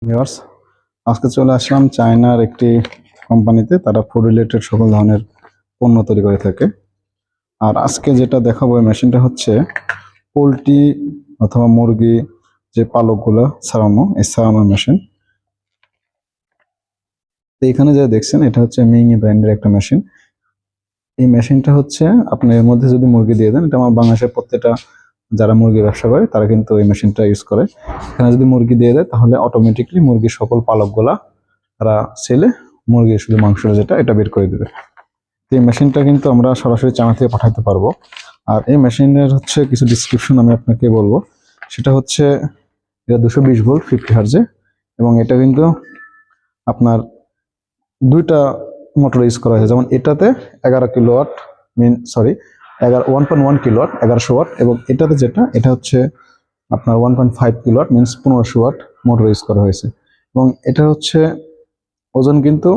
Viewers, আজকে চলে আসলাম চায়নার একটি কোম্পানিতে। তারা ফুড রিলেটেড সকল ধরনের পণ্য তৈরি করে থাকে। আর আজকে যেটা দেখাবো এই মেশিনটা হচ্ছে পোলট্রি অথবা মুরগি যে পালকগুলো ছাড়ানো, এই ছাড়ানোর মেশিন। তো এখানে যা দেখছেন এটা হচ্ছে মিংই ব্র্যান্ডের একটা মেশিন। এই মেশিনটা হচ্ছে আপনি এর মধ্যে যদি মুরগি দিয়ে দেন, এটা আমার বাংলাদেশের প্রত্যেকটা যারা মুরগি ব্যবসা করে তারা কিন্তু এই মেশিনটা ইউজ করে। এখানে যদি মুরগি দিয়ে দেয় তাহলে অটোমেটিকলি মুরগির সকল পালকগুলা তারা ছেলে মুরগির শুধু মাংস যেটা এটা বের করে দেবে। এই মেশিনটা কিন্তু আমরা সরাসরি চায়না থেকে পাঠাতে পারবো। আর এই মেশিনের হচ্ছে কিছু ডিসক্রিপশন আমি আপনাকে বলবো। সেটা হচ্ছে এটা 220 ভোল্ট 50 হার্জে, এবং এটা কিন্তু আপনার দুইটা মোটর ইউজ করা হয়েছে। যেমন এটাতে 11 কিলোওয়াট, সরি 1.1 কিলোওয়াট 1100 ওয়াট, এবং এটাতে যেটা এটা হচ্ছে আপনার 1.5 kilowatt means 1500 watt motor use করা হয়েছে। এবং এটা হচ্ছে ওজন কিন্তু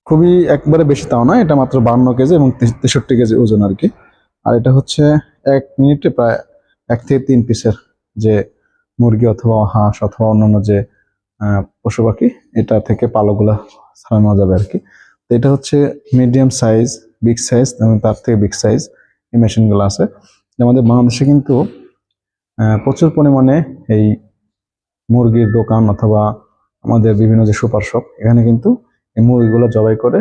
খুবই একবারে বেশি তাও না, এটা মাত্র 52 কেজি এবং 63 কেজি ওজন আর কি। আর এটা হচ্ছে 1 মিনিটে প্রায় 1 থেকে 3 পিসের যে মুরগি অথবা হাঁস অথবা অন্যান্য যে পশু পাখি এটা থেকে পালকগুলা ছাড়ানো যাবে আর কি। তো এটা হচ্ছে মিডিয়াম সাইজ, বিগ সাইজ এবং তার থেকে বিগ সাইজ এই মেশিনগুলো আছে। আমাদের বাংলাদেশে কিন্তু প্রচুর পরিমাণে এই মুরগির দোকান অথবা আমাদের বিভিন্ন যে সুপার শপ, এখানে কিন্তু এই মুরগিগুলো জবাই করে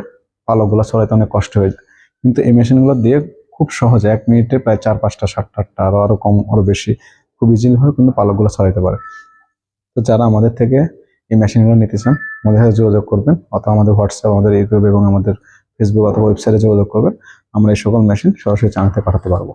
পালকগুলো ছড়াইতে অনেক কষ্ট হয়ে যায়। কিন্তু এই মেশিনগুলো দিয়ে খুব সহজে 1 মিনিটে প্রায় 4-5টা 7-8টা আরো কম আরো বেশি খুব ইজিলি ভাবে কিন্তু পালকগুলো ছড়াইতে পারে। তো যারা আমাদের থেকে এই মেশিনগুলো নিতে চান আমাদের সাথে যোগাযোগ করবেন, অথবা আমাদের হোয়াটসঅ্যাপ, আমাদের ইউটিউব এবং আমাদের ফেসবুক অথবা ওয়েবসাইটে যোগাযোগ করবেন। আমরা এই সকল মেশিন সরাসরি চায়নাতে পাঠাতে পারবো।